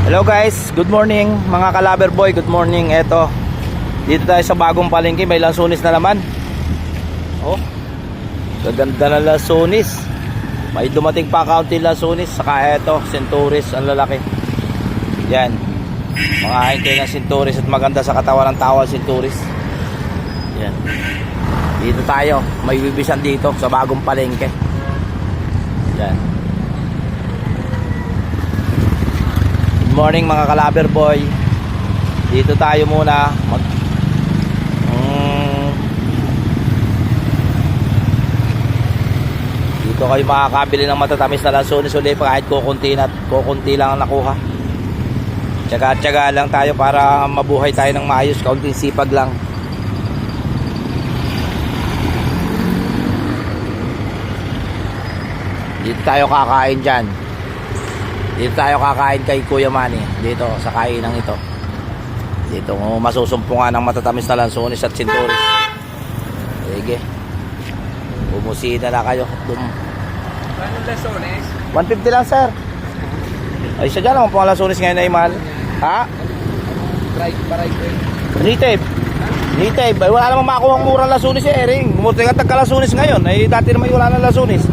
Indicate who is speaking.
Speaker 1: Hello guys, good morning mga ka-lover boy, good morning. Eto, dito tayo sa bagong palengke, may lansunis na naman. Oh, gaganda na lansunis. May dumating pa kaunti lansunis. Saka eto, centuris, ang lalaki. Yan, mga hintay ng centuris at maganda sa katawan ng tawal centuris. Yan, dito tayo, may bibisan dito sa bagong palengke. Yan. Good morning mga ka-lover boy. Dito tayo muna dito kayo makakabili ng matatamis na lansunis ulit kahit kukunti lang ang nakuha. Tsaga-tsaga lang tayo para mabuhay tayo ng maayos, kaunting sipag lang. Dito tayo kakain dyan. Dito tayo kakain kay Kuya Manny, dito sa kainang ito. Dito masusumpungan ng matatamis na lansunis at centuris. Sige, bumusina na kayo.
Speaker 2: Anong lansunis?
Speaker 1: 150 lang sir. Ay siya dyan naman po ang lansunis ngayon ay mahal. Ha? Native. Native. Ay, wala namang makuha ang murang lansunis eh, Ering. Bumuti nga tagka lansunis ngayon. Ay dati naman wala ng lansunis.